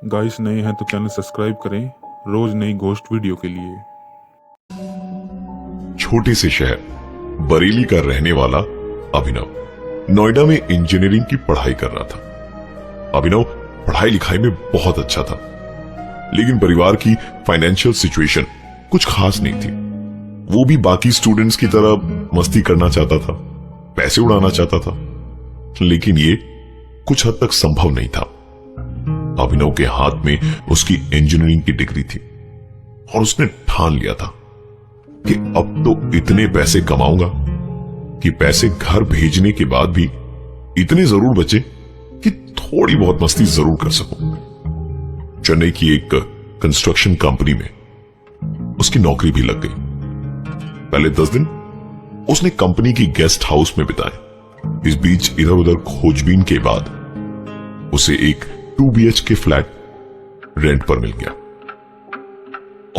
Guys नए हैं तो चैनल सब्सक्राइब करें रोज नई घोस्ट वीडियो के लिए। छोटे से शहर बरेली का रहने वाला अभिनव नोएडा में इंजीनियरिंग की पढ़ाई कर रहा था। अभिनव पढ़ाई लिखाई में बहुत अच्छा था, लेकिन परिवार की फाइनेंशियल सिचुएशन कुछ खास नहीं थी। वो भी बाकी स्टूडेंट्स की तरह मस्ती करना चाहता था, पैसे उड़ाना चाहता था, लेकिन ये कुछ हद तक संभव नहीं था। अभिनव के हाथ में उसकी इंजीनियरिंग की डिग्री थी और उसने ठान लिया था कि अब तो इतने पैसे कमाऊंगा कि पैसे घर भेजने के बाद भी इतने जरूर बचे कि थोड़ी बहुत मस्ती जरूर कर सकूं। चेन्नई की एक कंस्ट्रक्शन कंपनी में उसकी नौकरी भी लग गई। पहले 10 दिन उसने कंपनी की गेस्ट हाउस में बिताए। इस बीच इधर उधर खोजबीन के बाद उसे एक 2 BHK फ्लैट रेंट पर मिल गया।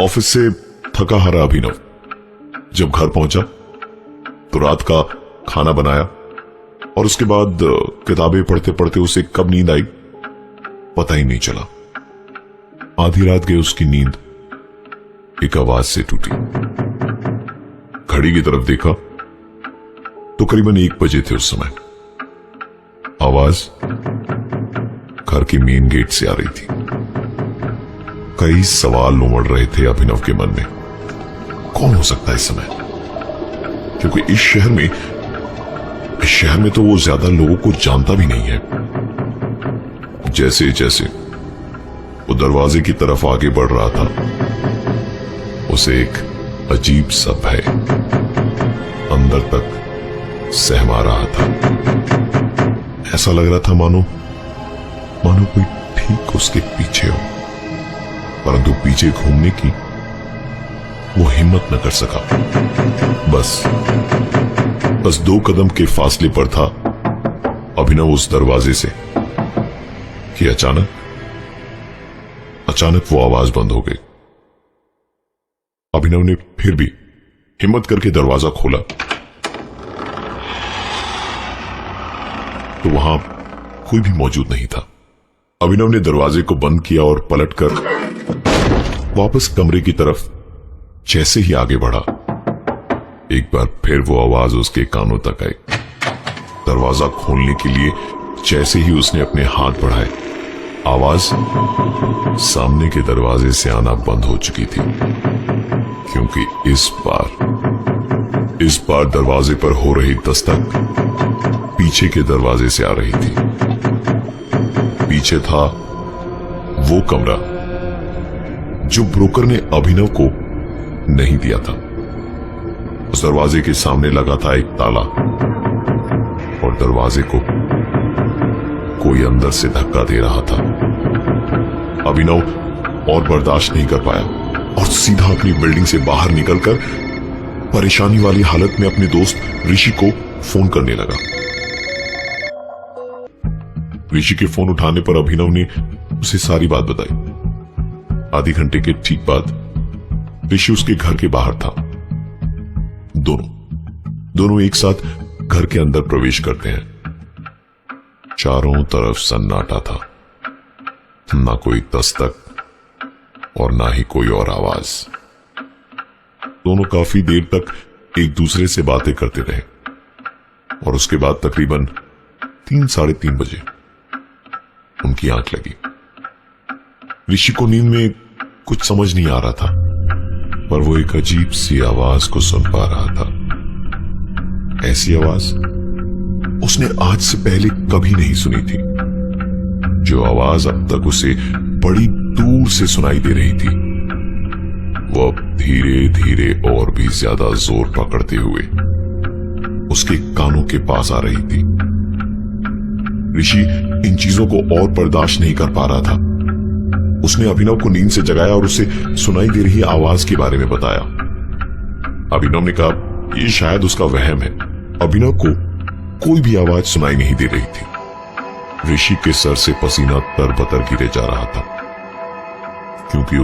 ऑफिस से थका हारा अभिनव जब घर पहुंचा तो रात का खाना बनाया और उसके बाद किताबें पढ़ते पढ़ते उसे कब नींद आई पता ही नहीं चला। आधी रात गई उसकी नींद एक आवाज से टूटी। घड़ी की तरफ देखा तो करीबन 1 बजे थे उस समय। आवाज घर के मेन गेट से आ रही थी। कई सवाल उमड़ रहे थे अभिनव के मन में। कौन हो सकता है इस समय? क्योंकि इस शहर में तो वो ज्यादा लोगों को जानता भी नहीं है। जैसे जैसे वो दरवाजे की तरफ आगे बढ़ रहा था, उसे एक अजीब सा भय अंदर तक सहमा रहा था। ऐसा लग रहा था मानो कोई ठीक उसके पीछे हो, परंतु पीछे घूमने की वो हिम्मत न कर सका। बस 2 कदम के फासले पर था अभिनव उस दरवाजे से कि अचानक वो आवाज बंद हो गई। अभिनव ने फिर भी हिम्मत करके दरवाजा खोला तो वहां कोई भी मौजूद नहीं था। अभिनव ने दरवाजे को बंद किया और पलटकर वापस कमरे की तरफ जैसे ही आगे बढ़ा, एक बार फिर वो आवाज उसके कानों तक आई। दरवाजा खोलने के लिए जैसे ही उसने अपने हाथ बढ़ाए, आवाज सामने के दरवाजे से आना बंद हो चुकी थी, क्योंकि इस बार दरवाजे पर हो रही दस्तक पीछे के दरवाजे से आ रही थी। पीछे था वो कमरा जो ब्रोकर ने अभिनव को नहीं दिया था। उस दरवाजे के सामने लगा था एक ताला और दरवाजे को कोई अंदर से धक्का दे रहा था। अभिनव और बर्दाश्त नहीं कर पाया और सीधा अपनी बिल्डिंग से बाहर निकलकर परेशानी वाली हालत में अपने दोस्त ऋषि को फोन करने लगा। ऋषि के फोन उठाने पर अभिनव ने उसे सारी बात बताई। आधे घंटे के ठीक बाद ऋषि उसके घर के बाहर था। दोनों एक साथ घर के अंदर प्रवेश करते हैं। चारों तरफ सन्नाटा था, ना कोई दस्तक और ना ही कोई और आवाज। दोनों काफी देर तक एक दूसरे से बातें करते रहे और उसके बाद तकरीबन 3-3:30 बजे उनकी आंख लगी। ऋषि को नींद में कुछ समझ नहीं आ रहा था, पर वो एक अजीब सी आवाज को सुन पा रहा था। ऐसी आवाज उसने आज से पहले कभी नहीं सुनी थी। जो आवाज अब तक उसे बड़ी दूर से सुनाई दे रही थी, वो अब धीरे धीरे और भी ज्यादा जोर पकड़ते हुए उसके कानों के पास आ रही थी। ऋषि इन चीजों को और बर्दाश्त नहीं कर पा रहा था। उसने अभिनव को नींद से जगाया और उसे सुनाई दे रही आवाज के बारे में बताया। अभिनव ने कहा ये शायद उसका वहम है। अभिनव को कोई भी आवाज सुनाई नहीं दे रही थी। ऋषि के सर से पसीना तरबतर गिरे जा रहा था, क्योंकि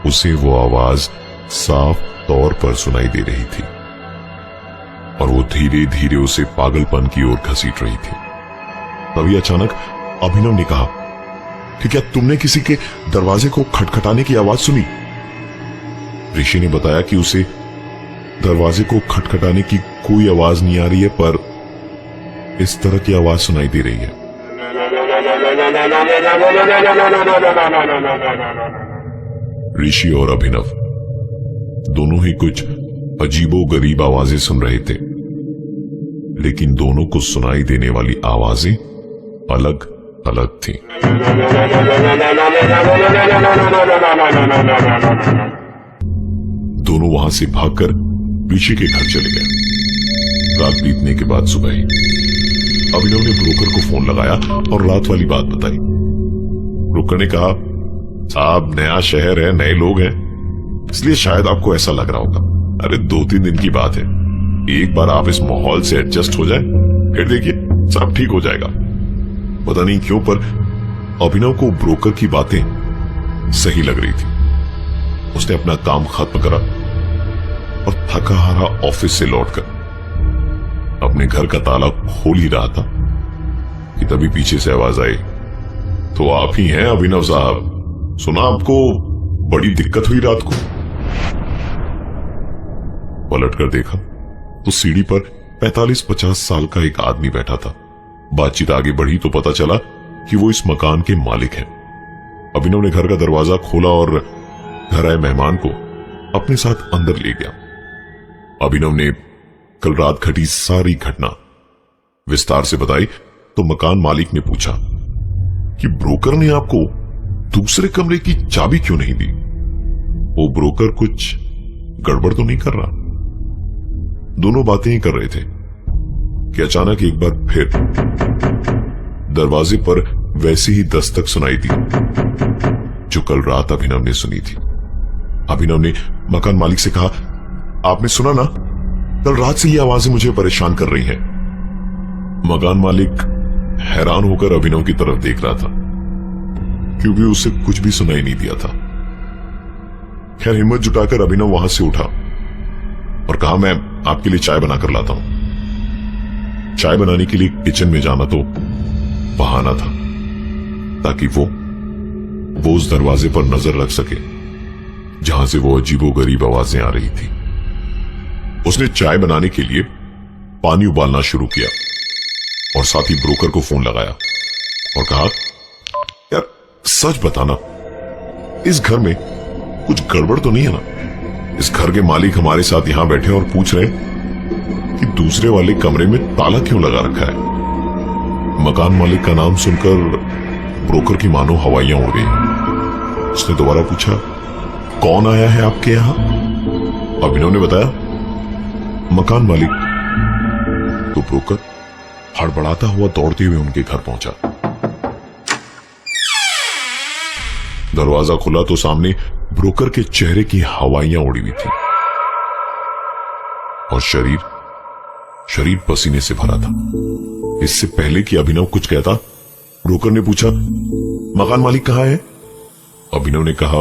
उसे वो आवाज साफ तौर पर सुनाई दे रही थी और वो धीरे धीरे उसे पागलपन की ओर घसीट रही थी। तभी अचानक अभिनव ने कहा, कि क्या तुमने किसी के दरवाजे को खटखटाने की आवाज सुनी? ऋषि ने बताया कि उसे दरवाजे को खटखटाने की कोई आवाज नहीं आ रही है, पर इस तरह की आवाज सुनाई दे रही है। ऋषि और अभिनव दोनों ही कुछ अजीबोगरीब आवाजें सुन रहे थे, लेकिन दोनों को सुनाई देने वाली आवाजें अलग अलग थीं। दोनों वहां से भागकर ऋषि के घर चले गए। रात बीतने के बाद सुबह अभिनव ने ब्रोकर को फोन लगाया और रात वाली बात बताई। ब्रोकर ने कहा, साहब नया शहर है, नए लोग हैं, इसलिए शायद आपको ऐसा लग रहा होगा। अरे 2-3 दिन की बात है, एक बार आप इस माहौल से एडजस्ट हो जाए, फिर देखिए सब ठीक हो जाएगा। पता नहीं क्यों पर अभिनव को ब्रोकर की बातें सही लग रही थी। उसने अपना काम खत्म करा और थका हारा ऑफिस से लौटकर अपने घर का ताला खोल ही रहा था कि तभी पीछे से आवाज आई, तो आप ही हैं अभिनव साहब, सुना आपको बड़ी दिक्कत हुई रात को। पलट कर देखा तो सीढ़ी पर 45-50 साल का एक आदमी बैठा था। बातचीत आगे बढ़ी तो पता चला कि वो इस मकान के मालिक हैं। अभिनव ने घर का दरवाजा खोला और घर आए मेहमान को अपने साथ अंदर ले गया। अभिनव ने कल रात घटी सारी घटना विस्तार से बताई तो मकान मालिक ने पूछा कि ब्रोकर ने आपको दूसरे कमरे की चाबी क्यों नहीं दी? वो ब्रोकर कुछ गड़बड़ तो नहीं कर रहा? दोनों बातें ही कर रहे थे कि अचानक एक बार फिर दरवाजे पर वैसी ही दस्तक सुनाई दी जो कल रात अभिनव ने सुनी थी। अभिनव ने मकान मालिक से कहा, आपने सुना ना, कल रात से ये आवाजें मुझे परेशान कर रही हैं। मकान मालिक हैरान होकर अभिनव की तरफ देख रहा था क्योंकि उसे कुछ भी सुनाई नहीं दिया था। खैर हिम्मत जुटाकर अभिनव वहां से उठा और कहा, मैं आपके लिए चाय बनाकर लाता हूं। चाय बनाने के लिए किचन में जाना तो बहाना था ताकि वो उस दरवाजे पर नजर रख सके जहां से वो अजीबोगरीब आवाजें आ रही थी। उसने चाय बनाने के लिए पानी उबालना शुरू किया और साथ ही ब्रोकर को फोन लगाया और कहा, यार सच बताना, इस घर में कुछ गड़बड़ तो नहीं है ना? इस घर के मालिक हमारे साथ यहां बैठे और पूछ रहे हैं कि दूसरे वाले कमरे में ताला क्यों लगा रखा है। मकान मालिक का नाम सुनकर ब्रोकर की मानो हवाइयां उड़ गई। उसने दोबारा पूछा, कौन आया है आपके यहां? अभिनव ने बताया, मकान मालिक। तो ब्रोकर हड़बड़ाता हुआ दौड़ते हुए उनके घर पहुंचा। दरवाजा खुला तो सामने ब्रोकर के चेहरे की हवाइयां उड़ी हुई थी और शरीर पसीने से भरा था। इससे पहले कि अभिनव कुछ कहता, ब्रोकर ने पूछा, मकान मालिक कहां है? अभिनव ने कहा,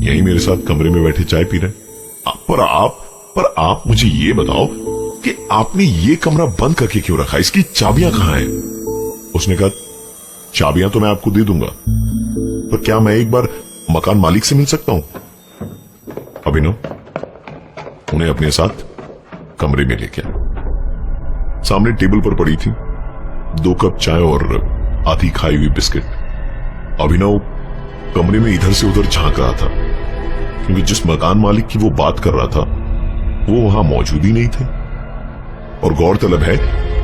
यहीं मेरे साथ कमरे में बैठे चाय पी रहे। पर आप मुझे ये बताओ कि आपने ये कमरा बंद करके क्यों रखा? इसकी चाबियां कहां हैं? उसने कहा, चाबियां तो मैं आपको दे दूंगा, पर क्या मैं एक बार मकान मालिक से मिल सकता हूं? अभिनव उन्हें अपने साथ कमरे में ले गया। सामने टेबल पर पड़ी थी 2 कप चाय और आधी खाई हुई बिस्किट। अभिनव कमरे में इधर से उधर झांक रहा था क्योंकि जिस मकान मालिक की वो बात कर रहा था वो वहां मौजूद ही नहीं थे। और गौरतलब है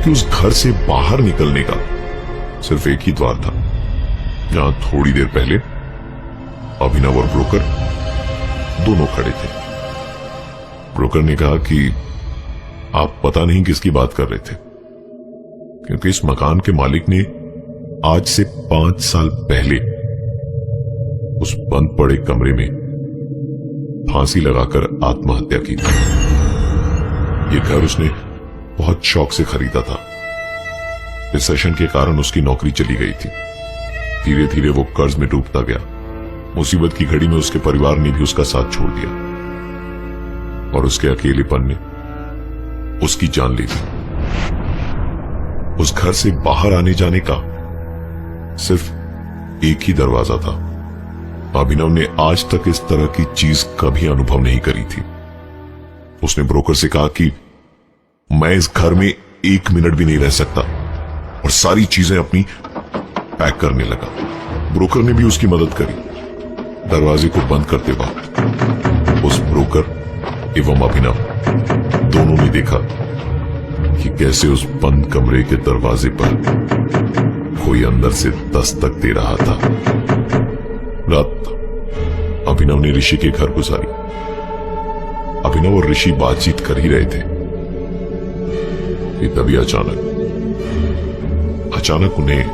कि उस घर से बाहर निकलने का सिर्फ एक ही द्वार था जहां थोड़ी देर पहले अभिनव और ब्रोकर दोनों खड़े थे। ब्रोकर ने कहा कि आप पता नहीं किसकी बात कर रहे थे, क्योंकि इस मकान के मालिक ने आज से 5 साल पहले उस बंद पड़े कमरे में फांसी लगाकर आत्महत्या की थी। ये घर उसने बहुत शौक से खरीदा था। रिसेशन के कारण उसकी नौकरी चली गई थी। धीरे धीरे वो कर्ज में डूबता गया। मुसीबत की घड़ी में उसके परिवार ने भी उसका साथ छोड़ दिया और उसके अकेलेपन ने उसकी जान ली थी। उस घर से बाहर आने जाने का सिर्फ एक ही दरवाजा था। अभिनव ने आज तक इस तरह की चीज कभी अनुभव नहीं करी थी। उसने ब्रोकर से कहा कि मैं इस घर में 1 मिनट भी नहीं रह सकता और सारी चीजें अपनी पैक करने लगा। ब्रोकर ने भी उसकी मदद करी। दरवाजे को बंद करते वक्त उस ब्रोकर एवं अभिनव दोनों ने देखा कि कैसे उस बंद कमरे के दरवाजे पर कोई अंदर से दस्तक दे रहा था। रात अभिनव ने ऋषि के घर गुजारी। अभिनव और ऋषि बातचीत कर ही रहे थे कि तभी अचानक उन्हें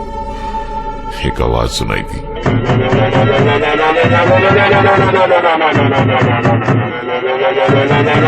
एक आवाज सुनाई दी।